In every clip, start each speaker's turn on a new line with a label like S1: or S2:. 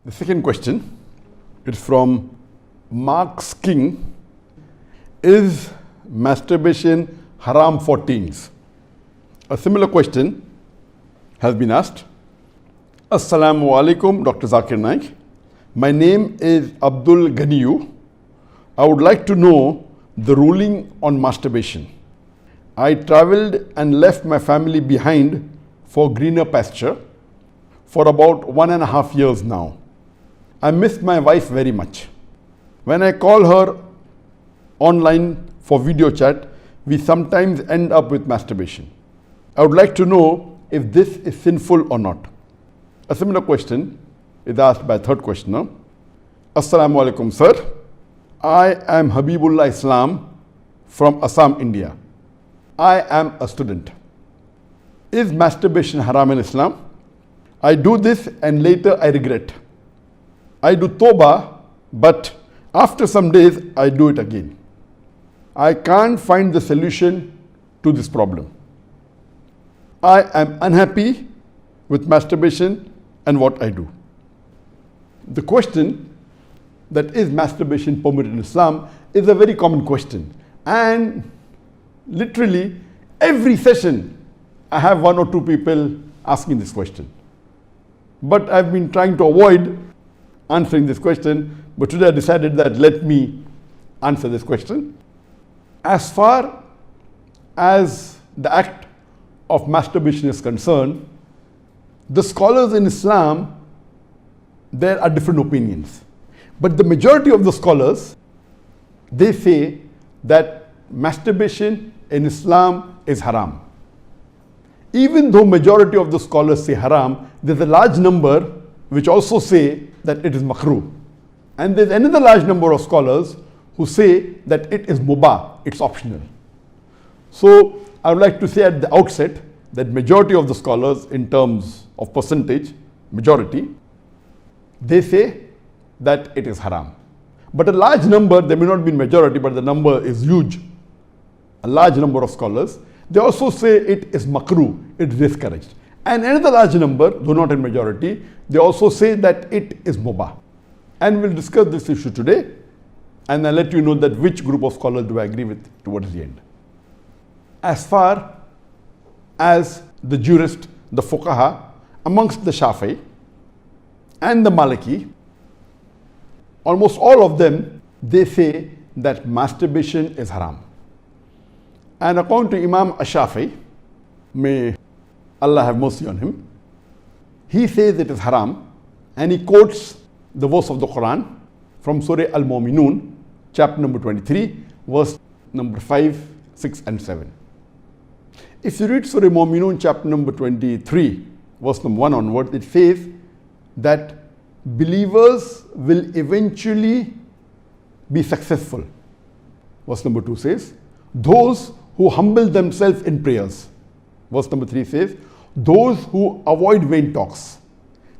S1: The second question is from Mark's King. Is masturbation haram for teens? A similar question has been asked. Assalamu alaikum, Dr. Zakir Naik. My name is Abdul Ganiyu. I would like to know the ruling on masturbation. I traveled and left my family behind for greener pasture for about 1.5 years now. I miss my wife very much. When I call her online for video chat, we sometimes end up with masturbation. I would like to know if this is sinful or not. A similar question is asked by a third questioner. Assalamu alaikum, sir. I am Habibullah Islam from Assam, India. I am a student. Is masturbation haram in Islam? I do this and later I regret. I do tawbah, but after some days I do it again. I can't find the solution to this problem. I am unhappy with masturbation and what I do. The question that is masturbation permitted in Islam is a very common question, and literally every session I have 1 or 2 people asking this question. But I've been trying to avoid answering this question, but today I decided that let me answer this question. As far as the act of masturbation is concerned, the scholars in Islam, there are different opinions. But the majority of the scholars, they say that masturbation in Islam is haram. Even though majority of the scholars say haram, there's a large number which also say that it is makrooh. And there's another large number of scholars who say that it is mubah, it's optional. So I would like to say at the outset that majority of the scholars, in terms of percentage, majority, they say that it is haram. But a large number, there may not be majority, but the number is huge. A large number of scholars, they also say it is makrooh, it is discouraged. And another large number, though not in majority, they also say that it is mubah. And we'll discuss this issue today, and I'll let you know that which group of scholars do I agree with towards the end. As far as the jurist, the fuqaha, amongst the Shafi'i and the Maliki, almost all of them, they say that masturbation is haram. And according to Imam Ash-Shafi'i, may Allah have mercy on him, he says it is haram, and he quotes the verse of the Quran from Surah Al-Mu'minun, chapter number 23, verse number 5, 6 and 7. If you read Surah Al-Mu'minun, chapter number 23, verse number 1 onward, it says that believers will eventually be successful. Verse number 2 says, those who humble themselves in prayers. Verse number 3 says, those who avoid vain talks.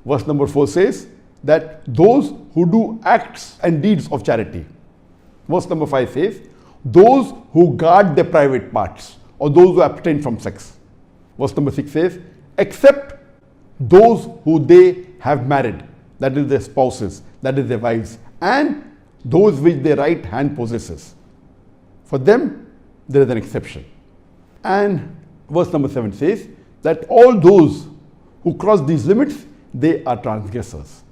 S1: Verse number 4 says that those who do acts and deeds of charity. Verse number 5 says, those who guard their private parts, or those who abstain from sex. Verse number 6 says, except those who they have married, that is their spouses, that is their wives, and those which their right hand possesses. For them, there is an exception. And verse number 7 says that all those who cross these limits, they are transgressors.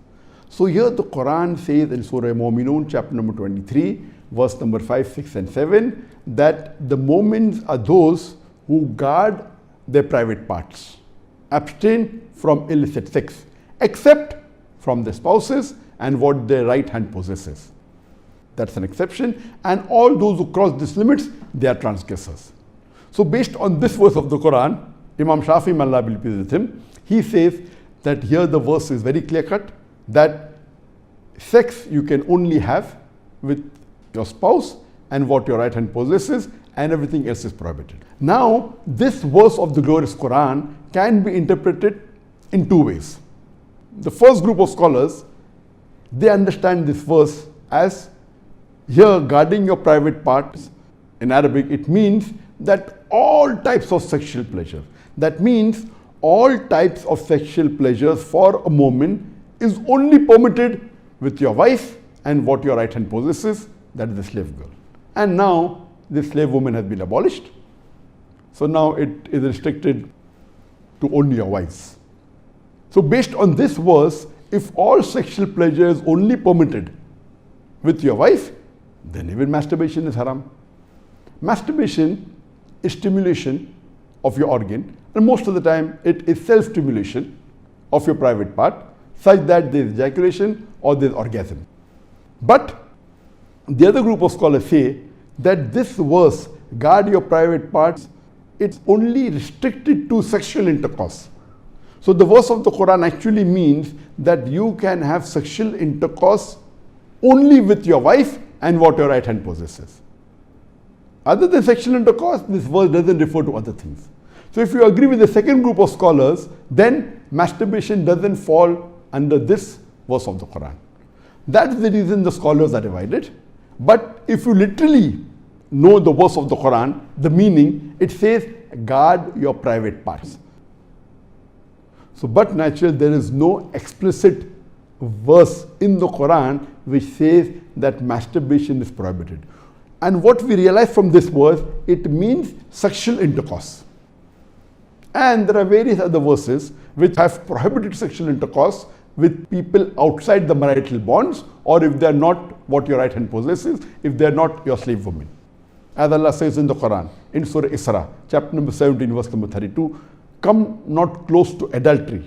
S1: So here the Quran says in Surah Al-Mu'minun, chapter number 23, verse number 5, 6 and 7, that the mu'mins are those who guard their private parts, abstain from illicit sex, except from their spouses and what their right hand possesses. That's an exception. And all those who cross these limits, they are transgressors. So based on this verse of the Quran, Imam Shafi'i, may Allah be pleased with him, he says that here the verse is very clear cut, that sex you can only have with your spouse and what your right hand possesses, and everything else is prohibited. Now, this verse of the glorious Quran can be interpreted in 2 ways. The first group of scholars, they understand this verse as here guarding your private parts. In Arabic, it means that all types of sexual pleasure, that means all types of sexual pleasures for a moment is only permitted with your wife and what your right hand possesses, that is the slave girl. And now the slave woman has been abolished. So now it is restricted to only your wives. So based on this verse, if all sexual pleasure is only permitted with your wife, then even masturbation is haram. Masturbation is stimulation of your organ, and most of the time it is self-stimulation of your private part, such that there is ejaculation or there is orgasm. But the other group of scholars say that this verse, guard your private parts, it's only restricted to sexual intercourse. So the verse of the Quran actually means that you can have sexual intercourse only with your wife and what your right hand possesses. Other than sexual intercourse, this verse doesn't refer to other things. So if you agree with the second group of scholars, then masturbation doesn't fall under this verse of the Quran. That's the reason the scholars are divided. But if you literally know the verse of the Quran, the meaning, it says, guard your private parts. So, but naturally, there is no explicit verse in the Quran which says that masturbation is prohibited. And what we realize from this verse, it means sexual intercourse. And there are various other verses which have prohibited sexual intercourse with people outside the marital bonds, or if they are not what your right hand possesses, if they are not your slave woman. As Allah says in the Quran, in Surah Isra, chapter number 17, verse number 32, come not close to adultery,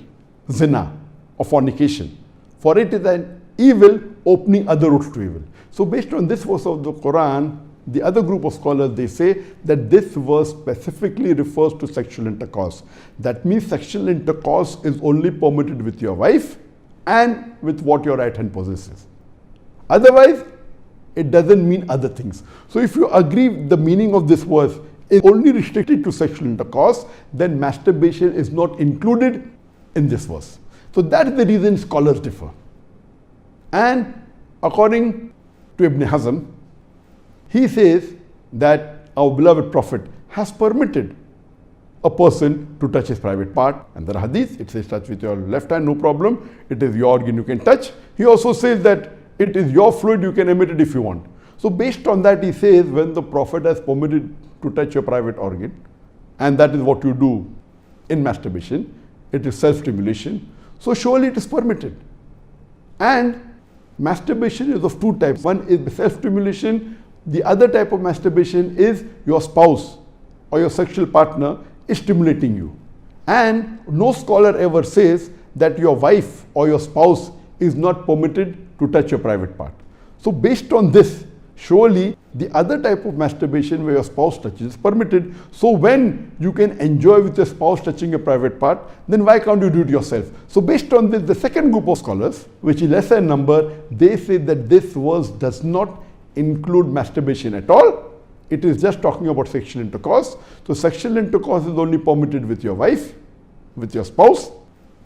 S1: zina, or fornication, for it is an evil opening other routes to evil. So based on this verse of the Quran, the other group of scholars, they say that this verse specifically refers to sexual intercourse. That means sexual intercourse is only permitted with your wife and with what your right hand possesses. Otherwise, it doesn't mean other things. So if you agree the meaning of this verse is only restricted to sexual intercourse, then masturbation is not included in this verse. So that's the reason scholars differ. And according to Ibn Hazm, he says that our beloved Prophet has permitted a person to touch his private part. And there are hadith, it says touch with your left hand, no problem. It is your organ, you can touch. He also says that it is your fluid, you can emit it if you want. So based on that, he says when the Prophet has permitted to touch your private organ, and that is what you do in masturbation, it is self-stimulation, so surely it is permitted. And masturbation is of two types. One is self-stimulation. The other type of masturbation is your spouse or your sexual partner is stimulating you. And no scholar ever says that your wife or your spouse is not permitted to touch your private part. So based on this, surely the other type of masturbation where your spouse touches is permitted. So when you can enjoy with your spouse touching your private part, then why can't you do it yourself? So based on this, the second group of scholars, which is lesser in number, they say that this verse does not include masturbation at all. It is just talking about sexual intercourse. So sexual intercourse is only permitted with your wife, with your spouse,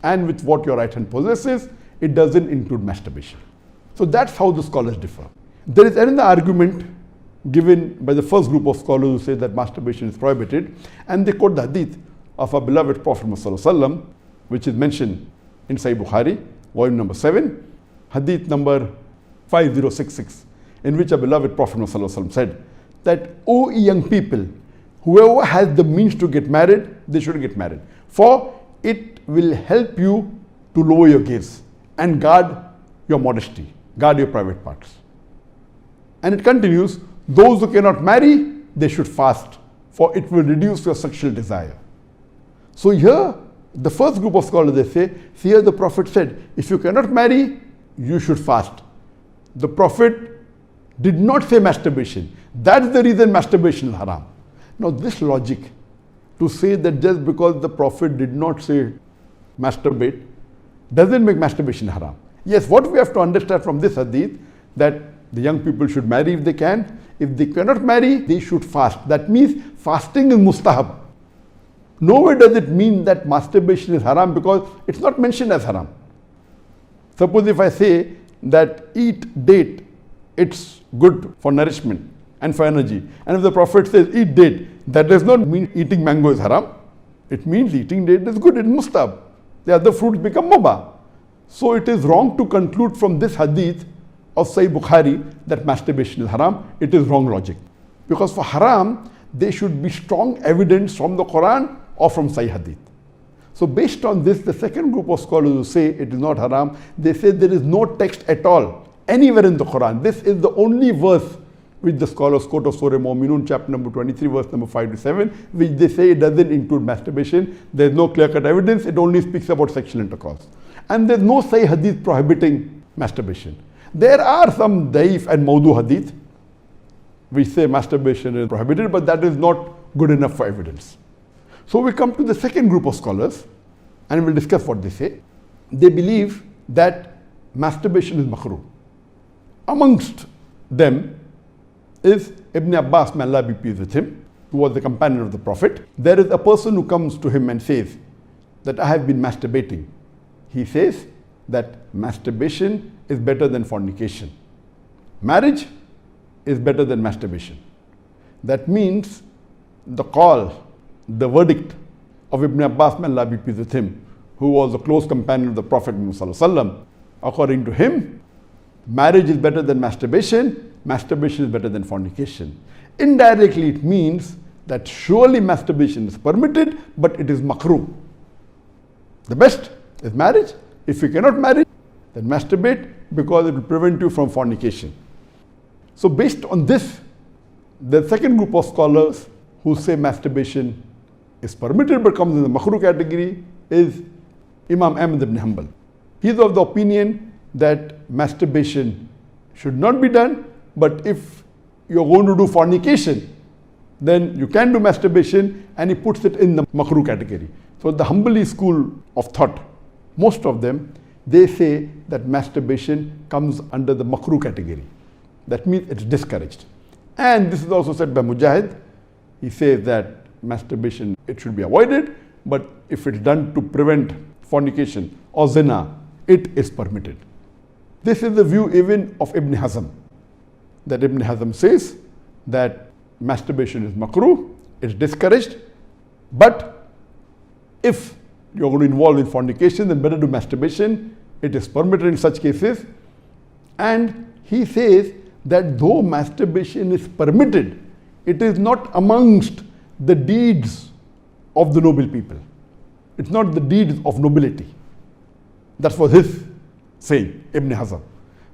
S1: and with what your right hand possesses. It doesn't include masturbation. So that's how the scholars differ. There is another argument given by the first group of scholars who say that masturbation is prohibited, and they quote the hadith of our beloved Prophet ﷺ, which is mentioned in Sahih Bukhari, volume number 7, hadith number 5066, in which our beloved Prophet ﷺ said that, O young people, whoever has the means to get married, they should get married, for it will help you to lower your gaze and guard your modesty, guard your private parts. And it continues, those who cannot marry, they should fast, for it will reduce your sexual desire. So here, the first group of scholars, they say, see here the Prophet said, if you cannot marry, you should fast. The Prophet did not say masturbation. That's the reason masturbation is haram. Now this logic, to say that just because the Prophet did not say masturbate, doesn't make masturbation haram. Yes, what we have to understand from this hadith, that the young people should marry if they can. If they cannot marry, they should fast. That means fasting is mustahab. Nowhere does it mean that masturbation is haram, because it's not mentioned as haram. Suppose if I say that eat date, it's good for nourishment and for energy. And if the Prophet says eat date, that does not mean eating mango is haram. It means eating date is good, it's mustahab. The other fruits become mubah. So it is wrong to conclude from this hadith of Sahih Bukhari that masturbation is haram. It is wrong logic. Because for haram, there should be strong evidence from the Quran or from Sahih hadith. So based on this, the second group of scholars who say it is not haram, they say there is no text at all anywhere in the Quran. This is the only verse which the scholars quote of Surah Mu'minun, chapter number 23, verse number 5 to 7, which they say it doesn't include masturbation. There is no clear-cut evidence. It only speaks about sexual intercourse. And there is no Sahih hadith prohibiting masturbation. There are some daif and mawdu hadith which say masturbation is prohibited, but that is not good enough for evidence. So we come to the second group of scholars and we'll discuss what they say. They believe that masturbation is makrooh. Amongst them is Ibn Abbas, may Allah be pleased with him, who was the companion of the Prophet. There is a person who comes to him and says that I have been masturbating. He says that masturbation is better than fornication. Marriage is better than masturbation. That means the call, the verdict of Ibn Abbas, may Allah be pleased with him, who was a close companion of the Prophet Muhammad, according to him, marriage is better than masturbation, masturbation is better than fornication. Indirectly, it means that surely masturbation is permitted, but it is makrooh. The best is marriage. If you cannot marry, then masturbate, because it will prevent you from fornication. So based on this, the second group of scholars who say masturbation is permitted but comes in the makrooh category is Imam Ahmad ibn Hanbal. He is of the opinion that masturbation should not be done, but if you're going to do fornication, then you can do masturbation, and he puts it in the makrooh category. So the Hanbali school of thought, most of them, they say that masturbation comes under the makrooh category. That means it's discouraged. And this is also said by Mujahid. He says that masturbation, it should be avoided, but if it's done to prevent fornication or zina, it is permitted. This is the view even of Ibn Hazm, that Ibn Hazm says that masturbation is makrooh, it's discouraged, but if you're going to involve in fornication, then better do masturbation, it is permitted in such cases. And he says that though masturbation is permitted, it is not amongst the deeds of the noble people. It's not the deeds of nobility. That was his saying, Ibn Hazm.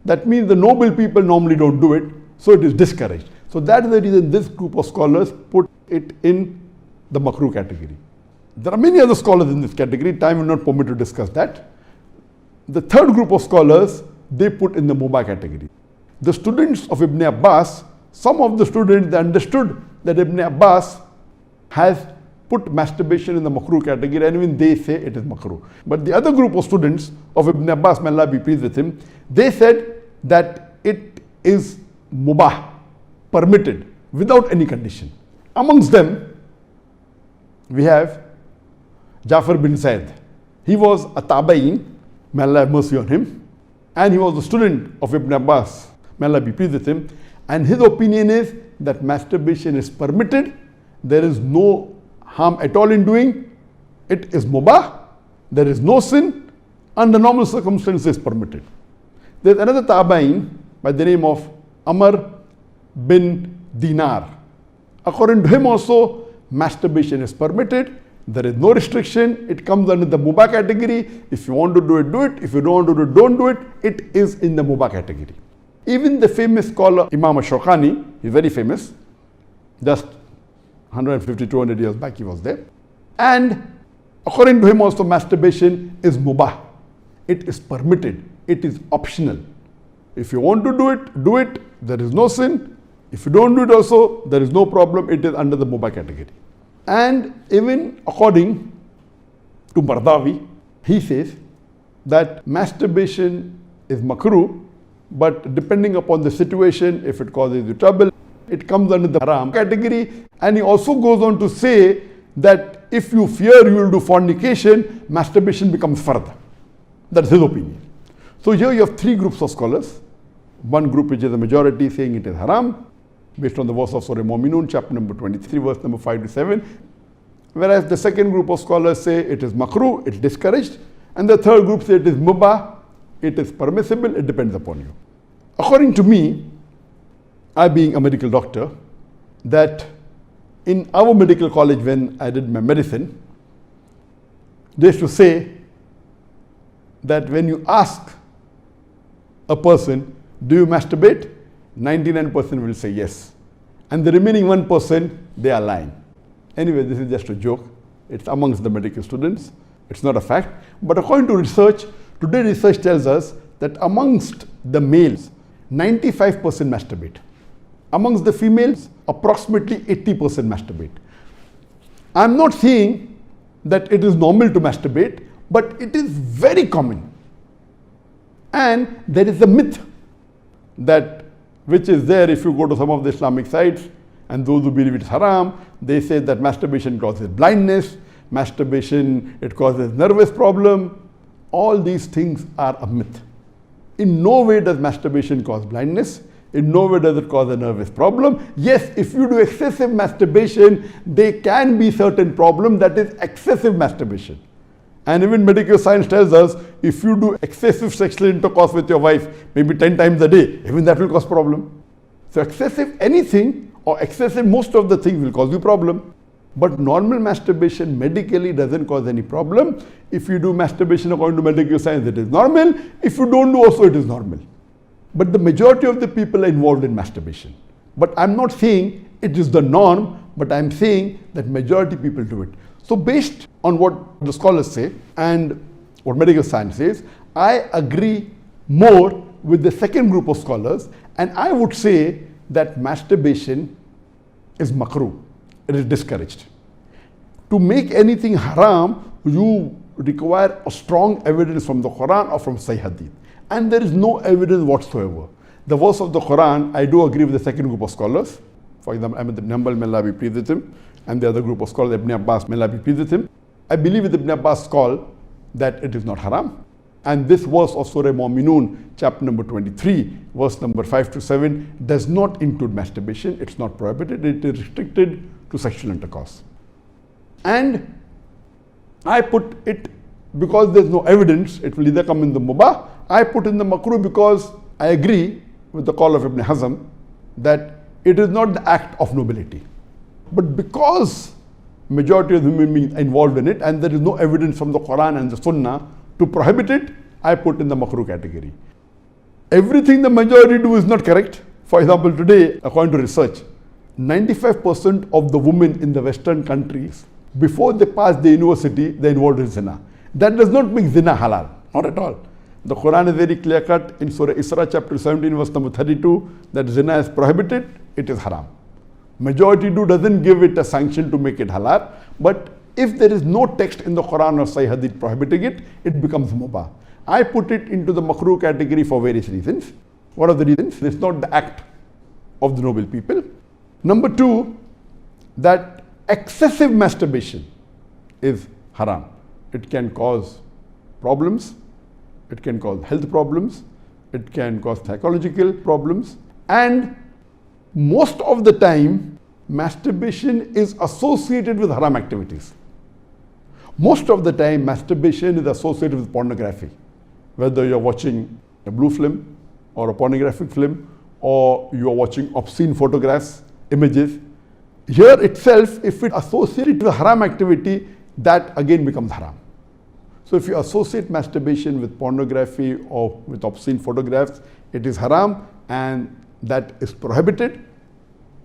S1: That means the noble people normally don't do it, so it is discouraged. So that is the reason this group of scholars put it in the makrooh category. There are many other scholars in this category. Time will not permit to discuss that. The third group of scholars, they put in the mubah category. The students of Ibn Abbas, some of the students, they understood that Ibn Abbas has put masturbation in the makrooh category, and even they say it is makrooh. But the other group of students of Ibn Abbas, may Allah be pleased with him, they said that it is mubah, permitted, without any condition. Amongst them, we have Jafar bin Zaid. He was a tabain, may Allah have mercy on him, and he was a student of Ibn Abbas, may Allah be pleased with him, and his opinion is that masturbation is permitted, there is no harm at all in doing, it is mubah, there is no sin, under normal circumstances permitted. There is another tabain by the name of Amr bin Dinar. According to him also, masturbation is permitted, there is no restriction, it comes under the mubah category. If you want to do it, do it. If you don't want to do it, don't do it. It is in the mubah category. Even the famous scholar Imam Shawkani, he's very famous, just 150, 200 years back he was there. And according to him also, masturbation is mubah. It is permitted. It is optional. If you want to do it, do it. There is no sin. If you don't do it also, there is no problem. It is under the mubah category. And even according to Bardawi, he says that masturbation is makrooh, but depending upon the situation, if it causes you trouble, it comes under the Haraam category. And he also goes on to say that if you fear you will do fornication, masturbation becomes fard. That's his opinion. So here you have three groups of scholars. One group which is a majority saying it is haram, based on the verse of Surah Mu'minun, chapter number 23, verse number 5 to 7. Whereas the second group of scholars say it is makrooh, it's discouraged. And the third group say it is mubah, it is permissible, it depends upon you. According to me, I being a medical doctor, that in our medical college when I did my medicine, they used to say that when you ask a person, do you masturbate? 99% will say yes. And the remaining 1%, they are lying. Anyway, this is just a joke. It's amongst the medical students. It's not a fact. But according to research, today research tells us that amongst the males, 95% masturbate. Amongst the females, approximately 80% masturbate. I'm not saying that it is normal to masturbate, but it is very common. And there is a myth that which is there if you go to some of the Islamic sites, and those who believe it's haram, they say that masturbation causes blindness, masturbation, it causes nervous problem. All these things are a myth. In no way does masturbation cause blindness. In no way does it cause a nervous problem. Yes, if you do excessive masturbation, there can be certain problem, that is excessive masturbation. And even medical science tells us, if you do excessive sexual intercourse with your wife, maybe 10 times a day, even that will cause problem. So excessive anything or excessive most of the things will cause you problem. But normal masturbation medically doesn't cause any problem. If you do masturbation according to medical science, it is normal. If you don't do also, it is normal. But the majority of the people are involved in masturbation. But I'm not saying it is the norm, but I'm saying that majority people do it. So based on what the scholars say and what medical science says, I agree more with the second group of scholars, and I would say that masturbation is makrooh. It is discouraged. To make anything haram, you require a strong evidence from the Quran or from Sahih Hadith. And there is no evidence whatsoever. The verse of the Quran, I do agree with the second group of scholars. For example, Ahmad ibn Hanbal, may Allah be pleased with him, and the other group of scholars, Ibn Abbas, may Allah be pleased with him. I believe with Ibn Abbas' call that it is not haram. And this verse of Surah Mu'minun, chapter number 23, verse number 5 to 7, does not include masturbation. It's not prohibited. It is restricted to sexual intercourse. And I put it because there's no evidence, it will either come in the mubah. I put in the makrooh because I agree with the call of Ibn Hazm that it is not the act of nobility. But because majority of human beings are involved in it and there is no evidence from the Quran and the Sunnah to prohibit it, I put in the makrooh category. Everything the majority do is not correct. For example, today, according to research, 95% of the women in the Western countries, before they pass the university, they are involved in zina. That does not make zina halal, not at all. The Quran is very clear cut in Surah Isra chapter 17 verse number 32 that zina is prohibited, it is haram. Majority do doesn't give it a sanction to make it halal, but if there is no text in the Quran or Sahih Hadith prohibiting it, it becomes mubah. I put it into the makrooh category for various reasons. What are the reasons? It's not the act of the noble people. Number two, that excessive masturbation is haram. It can cause problems, it can cause health problems, it can cause psychological problems, and most of the time masturbation is associated with haram activities. Most of the time masturbation is associated with pornography, whether you're watching a blue film or a pornographic film or you're watching obscene photographs, images. Here itself, if it associated with haram activity, that again becomes haram. So if you associate masturbation with pornography or with obscene photographs, it is haram and that is prohibited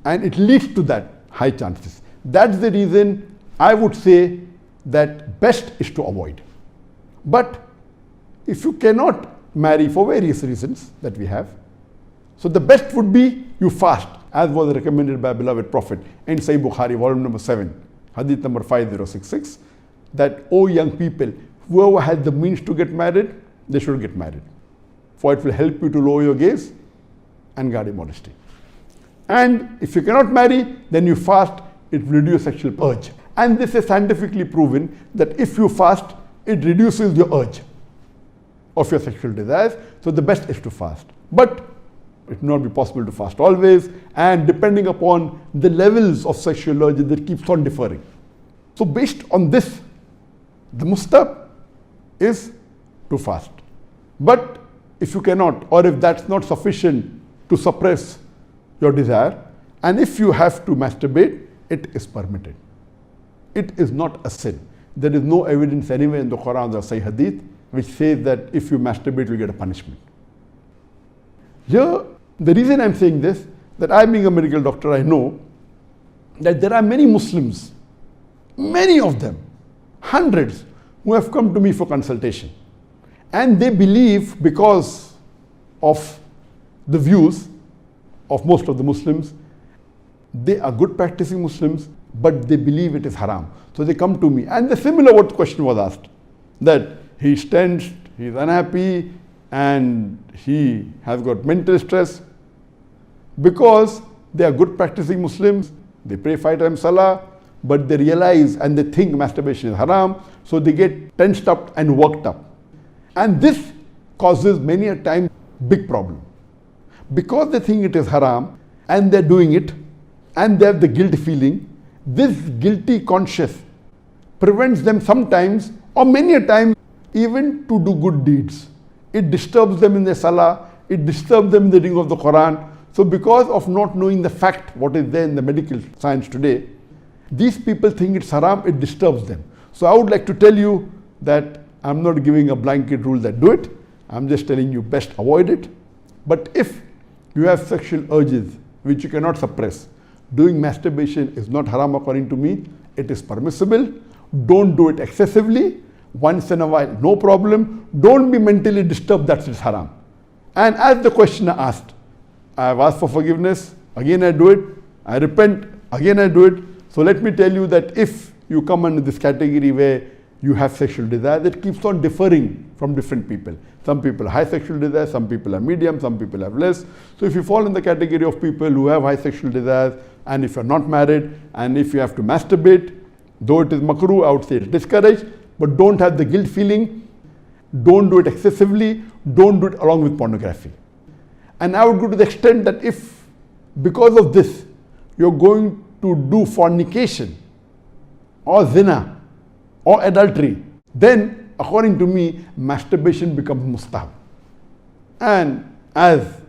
S1: and it leads to that high chances. That's the reason I would say that best is to avoid. But if you cannot marry for various reasons that we have, so the best would be you fast, as was recommended by beloved Prophet in Sahih Bukhari, volume number 7, hadith number 5066, that, O young people, whoever has the means to get married, they should get married. For it will help you to lower your gaze and guard your modesty. And if you cannot marry, then you fast, it will reduce sexual urge. And this is scientifically proven that if you fast, it reduces your urge of your sexual desires. So the best is to fast. But it will not be possible to fast always, and depending upon the levels of sexual urge, that keeps on differing. So based on this, the mustahab is to fast. But if you cannot, or if that's not sufficient to suppress your desire, and if you have to masturbate, it is permitted. It is not a sin. There is no evidence anywhere in the Quran or Sahih Hadith which says that if you masturbate, you'll get a punishment. Here, the reason I'm saying this, that I being a medical doctor, I know that there are many Muslims, many of them, hundreds, who have come to me for consultation. And they believe, because of the views of most of the Muslims, they are good practicing Muslims, but they believe it is haram. So they come to me. And the similar what question was asked, that he's tensed, he's unhappy, and he has got mental stress. Because they are good practicing Muslims, they pray 5 times salah, but they realize and they think masturbation is haram, so they get tensed up and worked up. And this causes many a time big problem. Because they think it is haram and they're doing it and they have the guilt feeling, this guilty conscience prevents them sometimes or many a time even to do good deeds. It disturbs them in their salah, it disturbs them in the reading of the Quran. So because of not knowing the fact, what is there in the medical science today, these people think it's haram, it disturbs them. So I would like to tell you that I'm not giving a blanket rule that do it. I'm just telling you best avoid it. But if you have sexual urges which you cannot suppress, doing masturbation is not haram according to me. It is permissible. Don't do it excessively. Once in a while, no problem. Don't be mentally disturbed that it's haram. And as the questioner asked, I have asked for forgiveness, again I do it, I repent, again I do it. So let me tell you that if you come under this category where you have sexual desire, that keeps on differing from different people. Some people have high sexual desire, some people are medium, some people have less. So if you fall in the category of people who have high sexual desires, and if you're not married, and if you have to masturbate, though it is makrooh, I would say it's discouraged, but don't have the guilt feeling, don't do it excessively, don't do it along with pornography. And I would go to the extent that if, because of this, you're going to do fornication, or zina, or adultery, then according to me, masturbation becomes mustahab. And as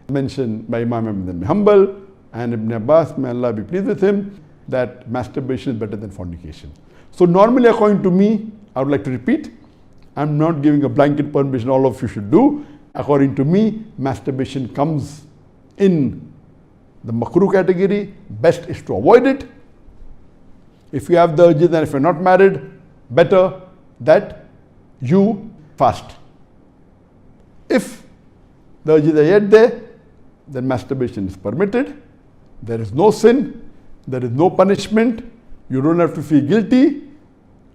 S1: mentioned by Imam Ibn Hanbal and Ibn Abbas, may Allah be pleased with him, that masturbation is better than fornication. So normally according to me, I would like to repeat, I'm not giving a blanket permission all of you should do. According to me, masturbation comes in the makrooh category. Best is to avoid it. If you have the urges and if you're not married, better that you fast. If the urges are yet there, then masturbation is permitted. There is no sin, there is no punishment, you don't have to feel guilty.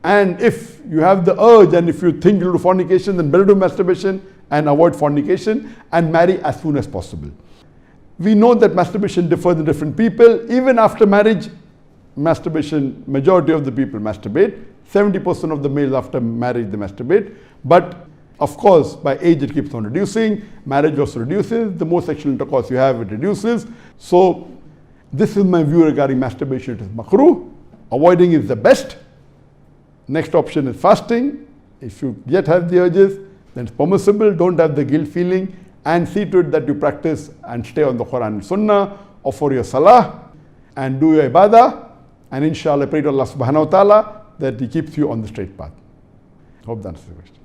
S1: And if you have the urge and if you think you'll do fornication, then better do masturbation and avoid fornication and marry as soon as possible. We know that masturbation differs in different people. Even after marriage, masturbation, majority of the people masturbate. 70% of the males after marriage they masturbate. But of course, by age it keeps on reducing. Marriage also reduces. The more sexual intercourse you have, it reduces. So this is my view regarding masturbation. It is makrooh. Avoiding is the best. Next option is fasting. If you yet have the urges, then it's permissible. Don't have the guilt feeling, and see to it that you practice and stay on the Quran and Sunnah, offer your salah and do your ibadah, and inshallah pray to Allah subhanahu wa ta'ala that He keeps you on the straight path. Hope that answers the question.